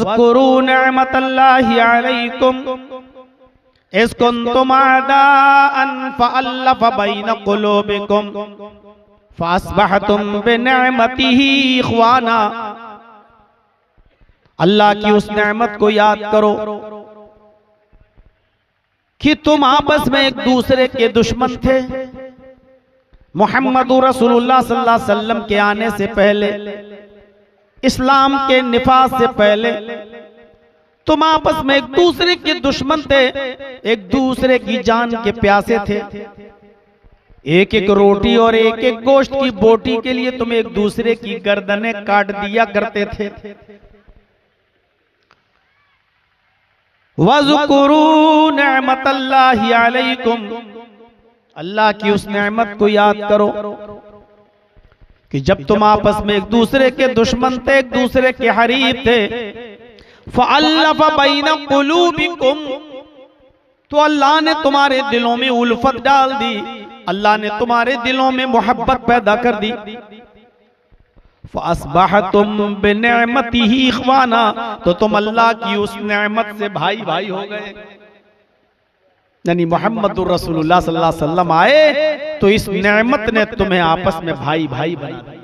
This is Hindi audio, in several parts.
वज़्कुरू निअमतल्लाहि अलैकुम इज़ कुंतुम अदाअन फ़अल्लफ़ बैन क़ुलूबिकुम फ़अस्बहतुम बिनिअमतिही इख़वाना। अल्लाह की उस नेमत को याद करो कि तुम आपस में एक दूसरे के दुश्मन थे। मोहम्मद रसूलुल्लाह सल्लल्लाहु अलैहि वसल्लम के आने से पहले, इस्लाम के निफाज से पहले तुम आपस में एक दूसरे के दुश्मन थे, एक दूसरे की जान के प्यासे थे। एक एक रोटी और एक एक गोश्त की बोटी के लिए तुम एक दूसरे की गर्दनें काट दिया करते थे। वज़्कुरू निअमतल्लाहि अलैकुम, अल्लाह की उस नेमत को याद करो कि जब तुम आपस में एक दूसरे के दुश्मन थे, एक दूसरे के हरीफ थे, फ़अल्लफ़ बैन क़ुलूबिकुम, तो अल्लाह ने तुम्हारे दिलों में उल्फत डाल दी, अल्लाह ने तुम्हारे दिलों में मोहब्बत पैदा कर दी। फ़अस्बहतुम बिनिअमतिही इख़वाना, तो तुम अल्लाह की उस नेमत से भाई भाई हो गए। यानी मोहम्मदुर रसूलुल्लाह सल्लल्लाहु अलैहि वसल्लम आए तो इस नेमत ने तुम्हें आपस में भाई भाई बना दिया,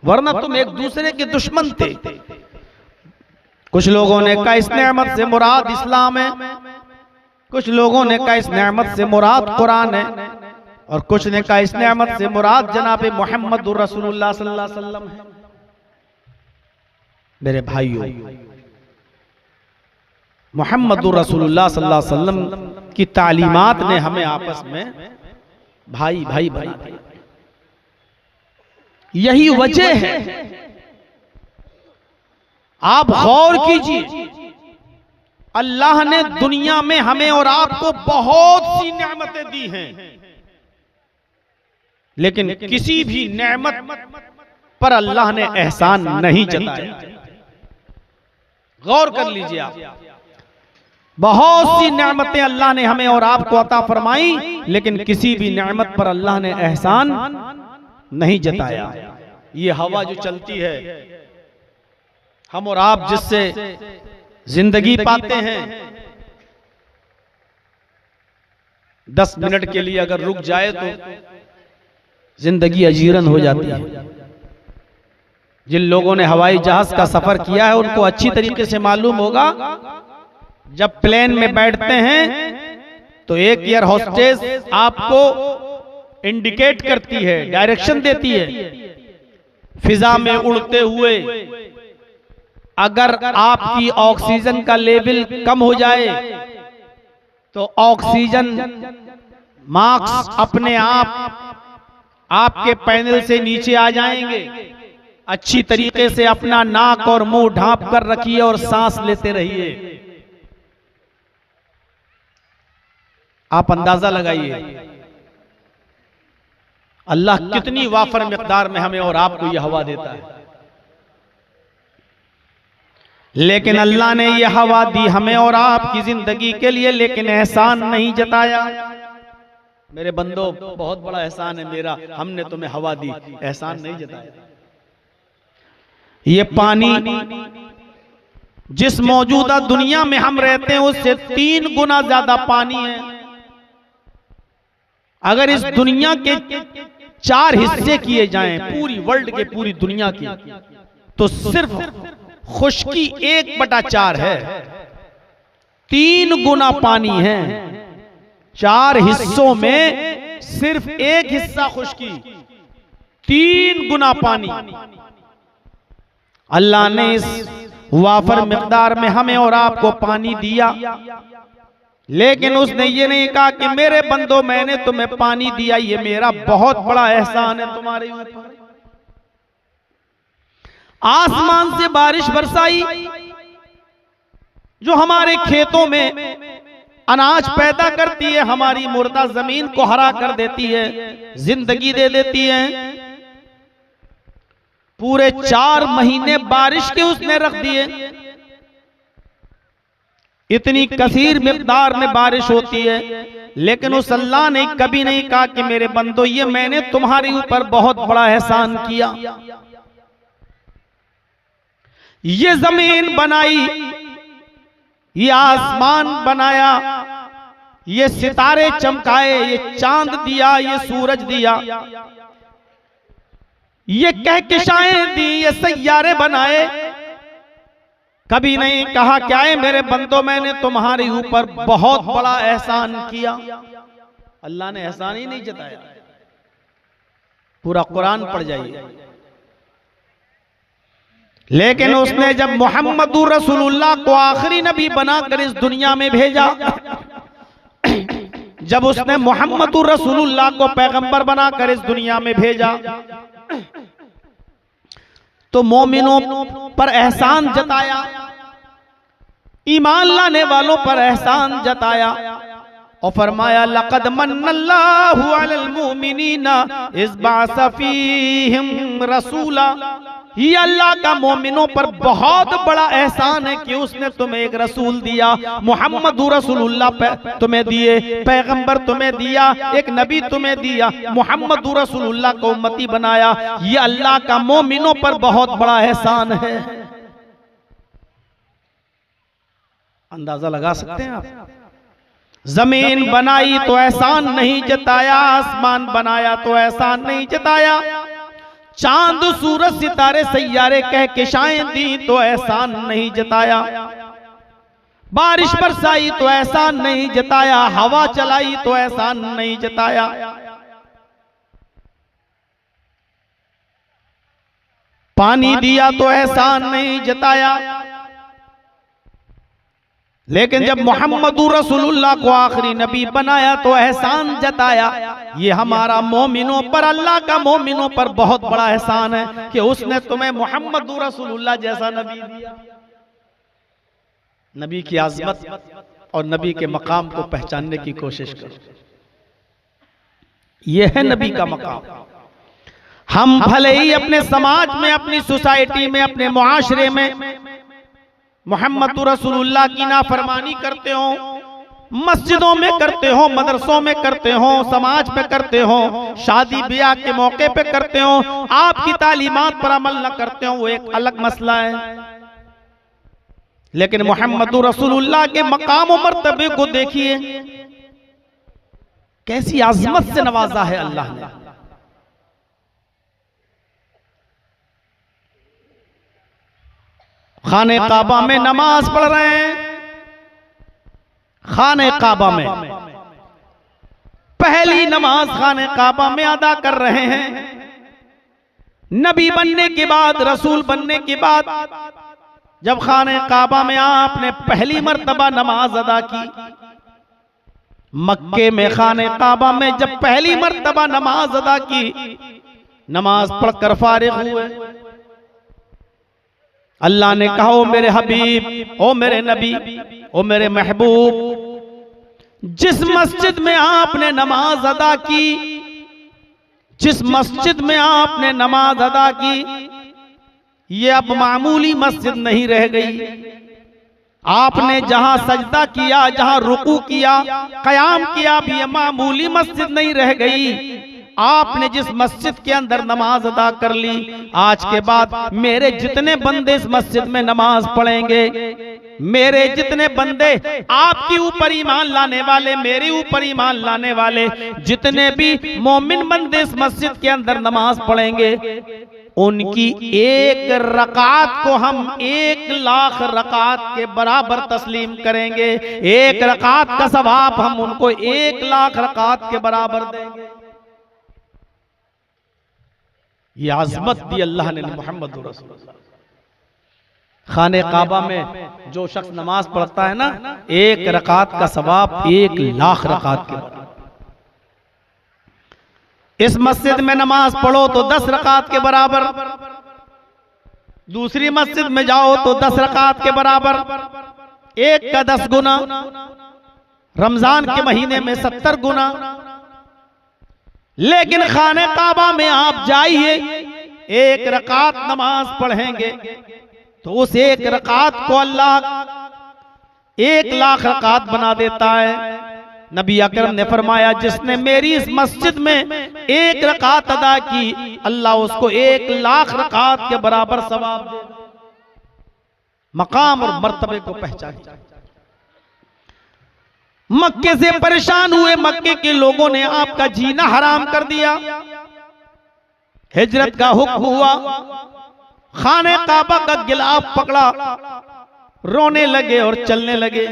वरना तुम एक दूसरे के दुश्मन थे। कुछ लोगों ने कहा इस नेमत से मुराद इस्लाम है, कुछ लोगों ने कहा इस नेमत से मुराद कुरान है, और कुछ ने कहा इस नेमत से मुराद जनाब मोहम्मदुर रसूलुल्लाह सल्लल्लाहु अलैहि वसल्लम है। मेरे भाइयों, मोहम्मदुर रसूलुल्लाह सल्लल्लाहु अलैहि वसल्लम की तालीमात ने हमें आपस में भाई भाई बना दिया। यही वजह है, आप गौर कीजिए, अल्लाह ने दुनिया में हमें और आपको बहुत सी नेमतें दी हैं, लेकिन किसी भी नेमत पर अल्लाह ने एहसान नहीं जताया। गौर कर लीजिए आप, बहुत सी नेमतें अल्लाह ने हमें और आपको अता फरमाई, लेकिन किसी भी नेमत पर अल्लाह ने एहसान नहीं जताया। ये हवा जो चलती है, हम और आप जिससे जिंदगी पाते हैं, 10 मिनट के लिए अगर रुक जाए तो जिंदगी अजीरन हो जाती है। जिन लोगों ने हवाई जहाज का सफर किया है उनको अच्छी तरीके से मालूम होगा, जब प्लेन में बैठते हैं तो एक एयर होस्टेस आपको इंडिकेट करती है, डायरेक्शन देती है। फिजा में उड़ते हुए अगर आपकी ऑक्सीजन का लेवल कम हो जाए तो ऑक्सीजन मार्क्स अपने आप आपके पैनल से नीचे आ जाएंगे। अच्छी तरीके से अपना नाक और मुंह ढांप कर रखिए और सांस लेते रहिए। आप अंदाजा लगाइए अल्लाह कितनी वाफर मिकदार में हमें और आपको यह हवा देता है। लेकिन अल्लाह ने यह हवा दी हमें और आपकी जिंदगी के लिए, लेकिन एहसान नहीं जताया। मेरे बंदो, बहुत बड़ा एहसान है मेरा, हमने तुम्हें हवा दी, एहसान नहीं जताया। ये पानी जिस मौजूदा दुनिया में हम रहते हैं उससे 3 गुना ज्यादा पानी है। अगर इस दुनिया के 4 हिस्से किए जाएं, पूरी वर्ल्ड के, पूरी दुनिया की, तो सिर्फ खुश्की 1/4 है। 3 गुना पानी है। 4 हिस्सों में सिर्फ 1 हिस्सा खुश्की, 3 गुना पानी। अल्लाह ने इस वाफर मिकदार में हमें और आपको पानी दिया, लेकिन उसने ये नहीं कहा कि मेरे बंदो मैंने तुम्हें पानी दिया, ये मेरा बहुत बड़ा एहसान है तुम्हारे ऊपर। आसमान से बारिश बरसाई जो हमारे खेतों में अनाज पैदा करती है, हमारी मुर्दा जमीन को हरा कर देती है, जिंदगी दे देती है। पूरे 4 महीने बारिश के उसने रख दिए। इतनी कसीर मिकदार में बारिश होती है, लेकिन उस अल्लाह ने कभी नहीं कहा कि मेरे बंदो ये मैंने तुम्हारे ऊपर बहुत बड़ा एहसान किया। ये जमीन बनाई, ये आसमान बनाया, ये सितारे चमकाए, ये चांद दिया, ये सूरज दिया, ये कहकशाएं दी, ये सैयारे बनाए। कभी नहीं कहा क्या है मेरे बंदो मैंने तुम्हारे ऊपर बहुत बड़ा एहसान किया। अल्लाह ने एहसान ही नहीं जताया। पूरा कुरान पढ़ जाइए। लेकिन उसने जब मोहम्मदुर रसूलुल्लाह को आखिरी नबी बनाकर इस दुनिया में भेजा, जब उसने मोहम्मदुर रसूलुल्लाह को पैगंबर बनाकर इस दुनिया में भेजा, तो मोमिनों पर एहसान जताया, ईमान लाने वालों पर एहसान जताया और फरमाया लक़द मन्नल्लाहु अलल मुमिनीना इज़ बअस फीहिम रसूला। ये अल्लाह का मोमिनों पर बहुत बड़ा एहसान है कि उसने तुम्हें एक रसूल दिया, मुहम्मदुर रसूलुल्लाह तुम्हें दिए, पैगंबर तुम्हें दिया, एक नबी तुम्हें दिया, मुहम्मदुर रसूलुल्लाह को उम्मती बनाया। ये अल्लाह का मोमिनों पर बहुत बड़ा एहसान है। अंदाजा लगा सकते हैं आप? जमीन बनाई तो एहसान नहीं जताया, आसमान बनाया तो एहसान नहीं जताया, चांद सूरज सितारे सैयारे कहकशाएं दी तो एहसान नहीं जताया, बारिश बरसाई तो एहसान नहीं जताया, हवा चलाई तो एहसान नहीं जताया। पानी दिया तो एहसान नहीं जताया। लेकिन जब मोहम्मदुर रसूलुल्लाह को आखिरी नबी बनाया तो एहसान जताया। ये हमारा मोमिनों पर, अल्लाह का मोमिनों पर बहुत बड़ा एहसान है कि उसने तुम्हें मोहम्मदुर रसूलुल्लाह जैसा नबी दिया। नबी की आज़मत और नबी के मकाम को पहचानने की कोशिश करो। यह है नबी का मकाम। हम भले ही अपने समाज में, अपनी सोसाइटी में, अपने मुआशरे में मोहम्मदुर रसूलुल्लाह की नाफरमानी करते हो, मस्जिदों में करते हो, मदरसों में करते हो, समाज में करते हो, शादी ब्याह के मौके पे करते हो, आपकी तालीमात पर अमल न करते हो, वो एक अलग मसला है। लेकिन मोहम्मदुर रसूलुल्लाह के मकाम और मर्तबे को देखिए, कैसी आज़मत से नवाजा है अल्लाह ने। खाने काबा में नमाज पढ़ रहे हैं, खाने काबा में पहली नमाज खाने काबा में अदा कर रहे हैं। नबी बनने के बाद, रसूल बनने के बाद जब खाने काबा में आपने पहली मर्तबा नमाज अदा की, मक्के में खाने काबा में जब पहली मर्तबा नमाज अदा की, नमाज पढ़कर फारिग हुए, अल्लाह ने कहा ओ मेरे हबीब, ओ मेरे नबी, ओ मेरे महबूब, जिस मस्जिद में आपने नमाज अदा की, जिस मस्जिद में आपने नमाज अदा की, ये अब मामूली मस्जिद नहीं रह गई। आपने जहां सजदा किया, जहां रुकू किया, कयाम किया, अब ये मामूली मस्जिद नहीं रह गई। आपने जिस मस्जिद के अंदर नमाज अदा कर ली, आज के बाद मेरे जितने बंदे इस मस्जिद में नमाज पढ़ेंगे, मेरे जितने बंदे आपके ऊपर ईमान लाने वाले, मेरे ऊपर ईमान लाने वाले जितने भी मोमिन बंदे इस मस्जिद के अंदर नमाज पढ़ेंगे, उनकी एक रकात को हम 1,00,000 रकात के बराबर तस्लीम करेंगे। एक रकात का सवाब हम उनको 1,00,000 रकात के बराबर देंगे। ये आज़मत दी अल्लाह ने मोहम्मद रसूलुल्लाह। खाने काबा में जो शख्स नमाज पढ़ता है ना, एक रकात का सवाब 1,00,000 रकात के बराबर। इस मस्जिद में नमाज पढ़ो तो 10 रकात के बराबर, दूसरी मस्जिद में जाओ तो 10 रकात के बराबर, एक का 10 गुना, रमजान के महीने में 70 गुना। लेकिन खाने काबा में आप जाइए, एक रकात नमाज पढ़ेंगे तो उस एक रकात को अल्लाह 1,00,000 रकात बना देता है। नबी अकरम ने फरमाया, जिसने मेरी इस मस्जिद में एक रकात अदा की, अल्लाह उसको 1,00,000 रकात के बराबर सवाब दे। मकाम और मर्तबे को पहचानिए। मक्के से परेशान हुए मक्के के लोगों ने आपका जीना हराम कर दिया। हिजरत का हुक्म हुआ, खाने काबा का गिलाफ पकड़ा, रोने लगे और चलने लगे।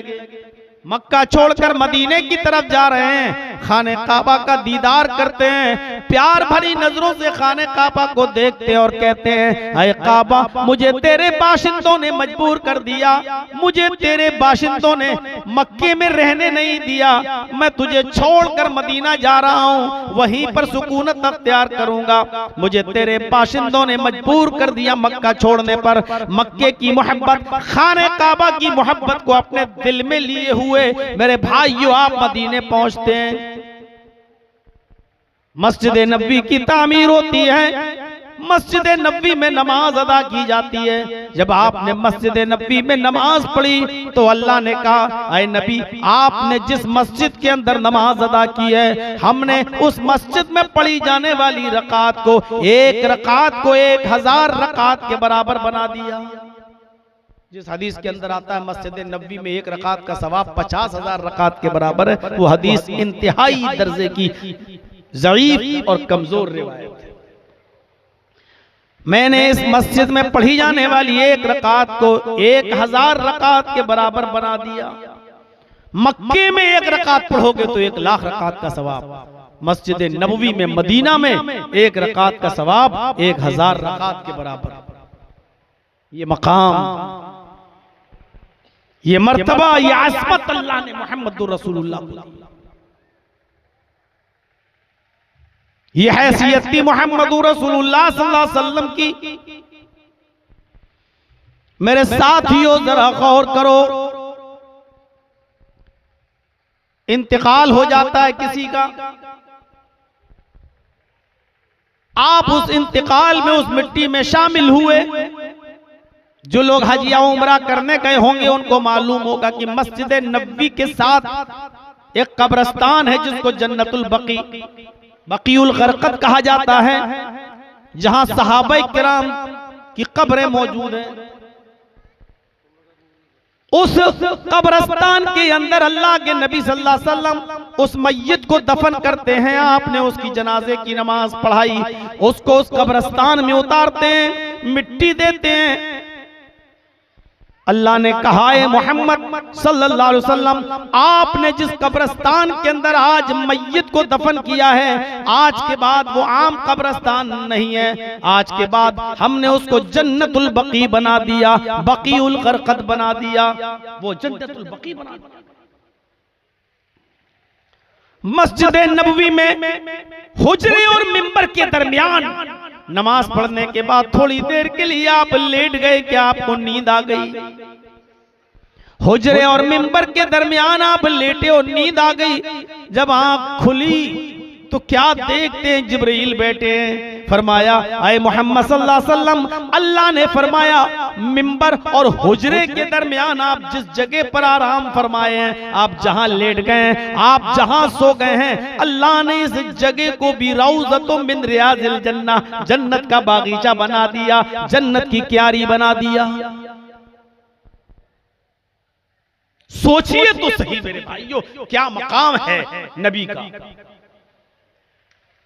मक्का छोड़कर मदीने की तरफ जा रहे हैं, खाने काबा का दीदार करते हैं, प्यार भरी नजरों से खाने काबा को देखते हैं और कहते हैं, अय काबा, मुझे तेरे बाशिंदों ने मजबूर कर दिया, मुझे तेरे बाशिंदों ने मक्के में रहने नहीं दिया, मैं तुझे छोड़कर मदीना जा रहा हूँ, वहीं पर सुकूनत अख्तियार करूंगा, मुझे तेरे बाशिंदों ने मजबूर कर दिया मक्का छोड़ने पर। मक्के की मोहब्बत, खाने काबा की मोहब्बत को अपने दिल में लिए हुए मेरे भाइयों, आप मदीने पहुंचते हैं। मस्जिद नबी की तामीर होती है, मस्जिद नबी में नमाज अदा की जाती है। जब आपने मस्जिद नबी में नमाज पढ़ी तो अल्लाह ने कहा, ऐ नबी, आपने जिस मस्जिद के अंदर नमाज अदा की है, हमने उस मस्जिद में पढ़ी जाने वाली रकात को, एक रकात को 1000 रकात के बराबर बना दिया। जिस हदीस के अंदर आता है मस्जिद नबी में एक रकात का सवाब 50,000 रकात के बराबर है, वो हदीस इंतहाई दर्जे की ज़ईफ और कमजोर रिवायत है। मैंने इस मस्जिद में पढ़ी जाने वाली एक रकात को 1000 रकात के बराबर बना दिया। मक्के में एक रकात पढ़ोगे तो 1,00,000 रकात का सवाब, मस्जिद नबवी में मदीना में एक रकात का सवाब 1000 रकात के बराबर। ये मकाम, ये मर्तबा, ये आज़मत अल्लाह ने मुहम्मदुर रसूलुल्लाह को दी। ये हैसियत थी मुहम्मदुर रसूलुल्लाह सल्लल्लाहु अलैहि वसल्लम की। मेरे साथियों जरा गौर करो, इंतकाल हो जाता है किसी का, आप उस इंतकाल में, उस मिट्टी में शामिल हुए। जो लोग हज या उम्रा करने गए होंगे उनको मालूम होगा कि मस्जिद नबवी के साथ एक कब्रिस्तान है जिसको जन्नतुल बकी, बकीउल गरकत कहा जाता है, जहां सहाबा किराम की कब्रें मौजूद हैं। उस कब्रिस्तान के अंदर अल्लाह के नबी सल्लल्लाहु अलैहि वसल्लम उस मय्यत को दफन करते हैं। आपने उसकी जनाजे की नमाज पढ़ाई, उसको उस कब्रिस्तान में उतारते हैं, मिट्टी देते हैं। अल्लाह ने कहा है मोहम्मद सल्लल्लाहु अलैहि वसल्लम, आपने जिस कब्रिस्तान के अंदर आज मय्यत को दफन किया है, आज के बाद वो आम कब्रिस्तान नहीं है, आज के बाद हमने उसको जन्नतुल बकी बना दिया, बकीउल गरकत बना दिया, वो जन्नतुल बकी बना दिया। मस्जिद नबवी में हुजरे और मिंबर के दरमियान नमाज पढ़ने के बाद थोड़ी देर के लिए आप लेट गए, क्या आपको नींद आ गई? हुजरे और मिंबर के दरमियान आप लेटे और नींद आ गई। जब आंख खुली तो क्या देखते हैं? जिब्रील बैठे हैं। फरमाया, आए मोहम्मद सल्लल्लाहु अलैहि वसल्लम, अल्लाह ने फरमाया मिंबर और हुजरे के दरमियान आप जिस जगह पर आराम फरमाए हैं, आप जहां लेट गए हैं, आप जहां सो गए हैं, अल्लाह ने इस जगह को भी रौज़तुम मिन रियाज़िल जन्नह, जन्नत का बागीचा बना दिया, जन्नत की क्यारी बना दिया। सोचिए तो सही मेरे भाइयों, क्या मकाम है नबी का।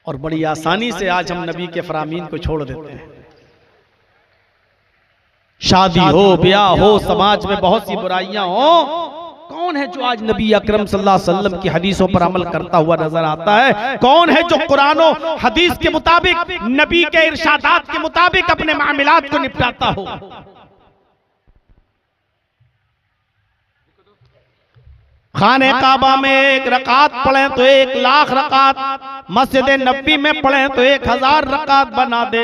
और बड़ी आसानी से आज हम नबी के फरामीन को छोड़ देते हैं। शादी हो, ब्याह हो, समाज में बहुत सी बुराइयां हो, कौन है जो आज नबी अकरम सल्लल्लाहु अलैहि वसल्लम की हदीसों पर अमल करता हुआ नजर आता है? कौन है जो कुरान और हदीस के मुताबिक, नबी के इरशादात के मुताबिक अपने मामलात को निपटाता हो? खाने काबा में एक रकात पढ़े तो 1,00,000 रकात, मस्जिद नबी में पढ़े तो 1000 रकात बना दे।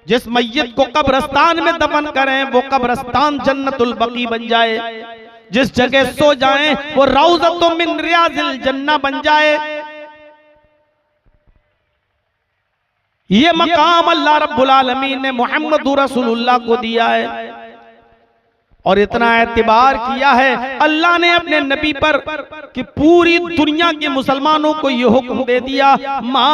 जिस मय्यत को कब्रिस्तान में दफन करें वो कब्रिस्तान जन्नतुल बकी बन जाए, जिस जगह सो जाएं वो रौज़तुम मिन रियाज़िल जन्नह बन जाए। ये मकाम अल्लाह रब्बुल आलमीन ने मुहम्मदुर रसूलुल्लाह को दिया है। और इतना एतबार किया है अल्लाह ने अपने नबी पर कि पूरी दुनिया के मुसलमानों को ये हुक्म दे दिया, मा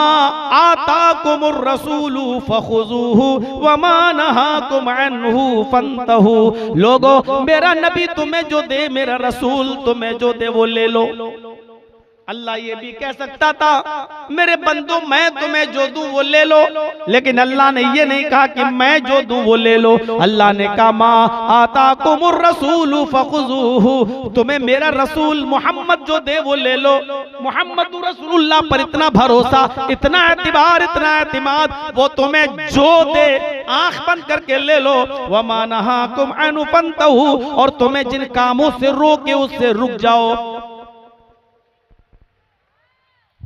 आताकुमुर रसूलु फखुजूहु व मा नहाकुम अन्हु फंतहु। लोगों, मेरा नबी तुम्हें जो दे, मेरा रसूल तुम्हें जो दे वो ले लो। अल्लाह ये भी कह सकता था मेरे बंदो मैं तुम्हें जो दूं वो ले लो, लेकिन अल्लाह ने ये नहीं कहा कि मैं जो दूं वो ले लो। अल्लाह ने कहा मा आताकुमुर रसूलु फखुजूहु, तुम्हें मेरा रसूल मोहम्मद जो दे वो ले लो। मोहम्मद रसूलुल्लाह पर इतना भरोसा, इतना एतबार, इतना एतमाद, वो तुम्हें जो दे आंख बंद करके ले लो। व मा नहाकुम अन्हु फंतहु, और तुम्हें जिन कामों से रोके उससे रुक जाओ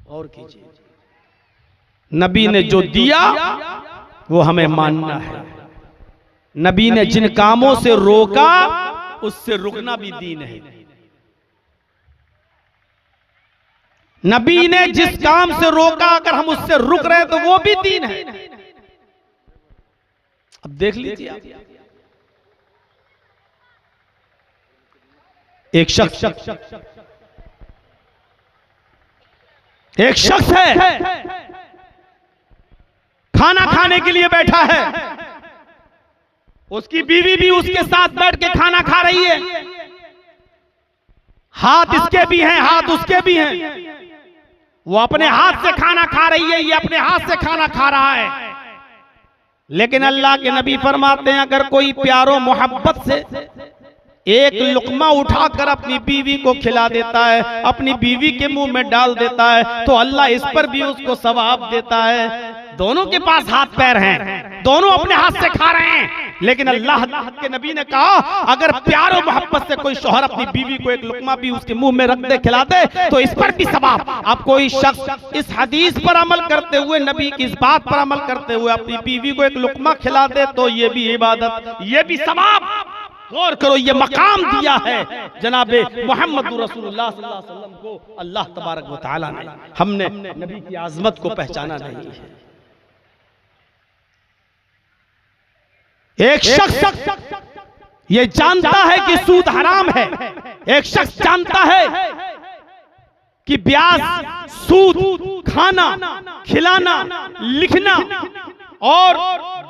और कीजिए। नबी ने जो दिया वो हमें मानना है, नबी ने जिन कामों से रोका उससे रुकना भी दीन है। नबी ने जिस काम से रोका अगर हम उससे रुक रहे तो वो भी दीन है। अब देख लीजिए आप, एक शख्स है खाना खाने के लिए बैठा है, उसकी बीवी भी उसके साथ बैठ के खाना खा रही है, हाथ इसके भी हैं हाथ उसके भी हैं, वो अपने हाथ से खाना खा रही है, ये अपने हाथ से खाना खा रहा है। लेकिन अल्लाह के नबी फरमाते हैं अगर कोई प्यारो मोहब्बत से एक लुकमा उठाकर अपनी बीवी को खिला देता है, अपनी बीवी के मुंह में डाल देता है, तो अल्लाह इस पर भी उसको सवाब देता है। दोनों के पास हाथ पैर हैं, दोनों अपने हाथ से खा रहे हैं, लेकिन अल्लाह के नबी ने कहा अगर प्यारो मोहब्बत से कोई शौहर अपनी बीवी को एक लुकमा भी उसके मुंह में रख दे खिला दे तो इस पर भी सवाब। अब कोई शख्स इस हदीस पर अमल करते हुए, नबी की इस बात पर अमल करते हुए अपनी बीवी को एक लुकमा खिला दे तो ये भी इबादत, ये भी सवाब। गौर करो, ये मकाम दिया है जनाबे मोहम्मद रसूलुल्लाह सल्लल्लाहु अलैहि वसल्लम को अल्लाह तबारक व तआला ने। हमने नबी की आजमत को पहचाना नहीं है। एक शख्स ये जानता है कि सूद हराम है, एक शख्स जानता है कि ब्याज, सूद, खाना, खिलाना, लिखना और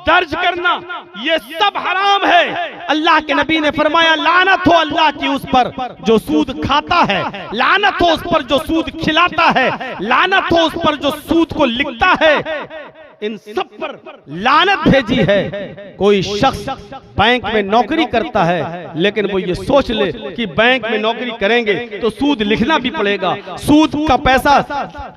दर्ज करना ये सब हराम है। अल्लाह के नबी ने फरमाया लानत हो अल्लाह की उस पर जो सूद खाता है, लानत हो उस पर जो सूद खिलाता है, लानत हो उस पर जो सूद को लिखता है, इन सब पर लानत भेजी है। कोई शख्स बैंक में नौकरी करता है लेकिन वो ये सोच ले कि बैंक में नौकरी करेंगे तो सूद लिखना भी पड़ेगा, सूद का पैसा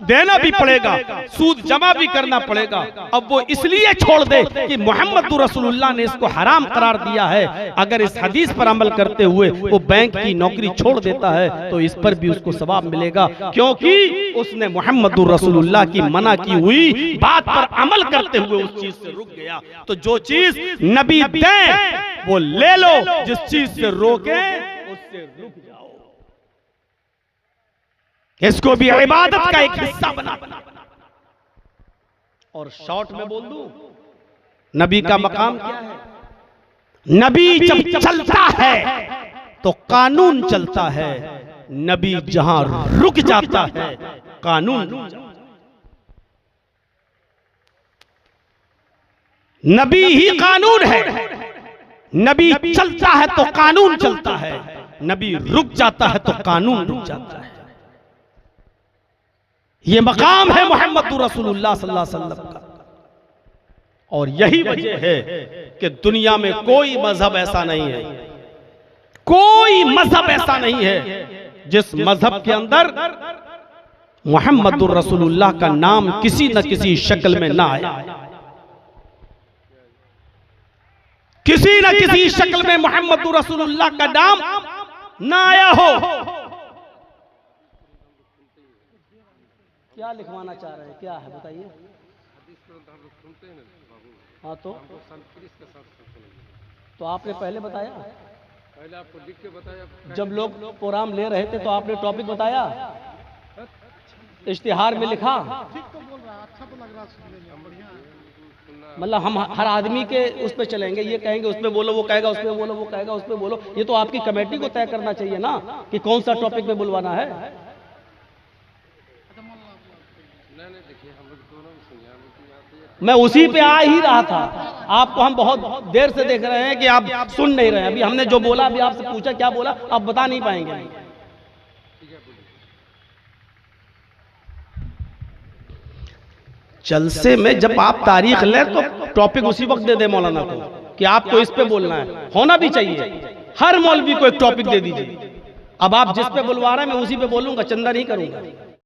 देना भी पड़ेगा, सूद जमा भी करना पड़ेगा। अब वो इसलिए छोड़ दे कि मोहम्मद रसूलुल्लाह ने इसको हराम करार दिया है। अगर इस हदीस पर अमल करते हुए वो बैंक की नौकरी छोड़ देता है तो इस पर भी उसको सवाब मिलेगा, क्योंकि उसने मोहम्मद रसूलुल्लाह की मना की हुई बात पर अमल करते हुए उस चीज से रुक गया। तो जो चीज नबी दें वो ले लो, जिस चीज से रोके उससे रुक जाओ। इसको भी इबादत का एक हिस्सा बना। और शॉर्ट में बोल दूं, नबी का मकाम क्या है? नबी जब चलता है तो कानून चलता है, नबी जहां रुक जाता है कानून रुक जाता है। नबी ही कानून है, नबी चलता है तो कानून चलता है, नबी रुक जाता है तो कानून रुक जाता है। ये मकाम है मोहम्मद रसूलुल्लाह सल्लल्लाहु अलैहि वसल्लम का। और यही वजह है कि दुनिया में कोई मजहब ऐसा नहीं है, कोई मजहब ऐसा नहीं है जिस मजहब के अंदर मोहम्मद रसूलुल्लाह का नाम किसी न किसी शक्ल में ना आया, किसी न किसी शक्ल में मोहम्मद रसूलुल्लाह का नाम ना आया हो। क्या लिखवाना चाह रहे हैं, क्या है बताइए? हाँ तो आपने पहले बताया, पहले आपको लिख के बताया। जब लोग प्रोग्राम ले रहे थे तो आपने टॉपिक बताया, इश्तिहार में लिखा। ठीक तो बोल रहा, अच्छा तो लग रहा सुनने में, बढ़िया। मतलब हम हर आदमी के उस पे चलेंगे, ये कहेंगे उस पे बोलो, वो कहेगा उस पे बोलो, वो कहेगा उस पे बोलो। ये तो आपकी कमेटी को तय करना चाहिए ना कि कौन सा टॉपिक पे बुलवाना है। मैं उसी पे आ ही रहा था। आपको हम बहुत देर से देख रहे हैं कि आप सुन नहीं रहे हैं। अभी हमने जो बोला, अभी आपसे पूछा क्या बोला, आप बता नहीं पाएंगे। जलसे में जब आप तारीख लें तो टॉपिक उसी वक्त दे दे मौलाना को कि आपको इस पे बोलना है, होना भी चाहिए। हर मौलवी को एक टॉपिक दे दीजिए। अब आप जिस पे बुलवा रहे हैं मैं उसी पे बोलूंगा, चंदा नहीं करूंगा।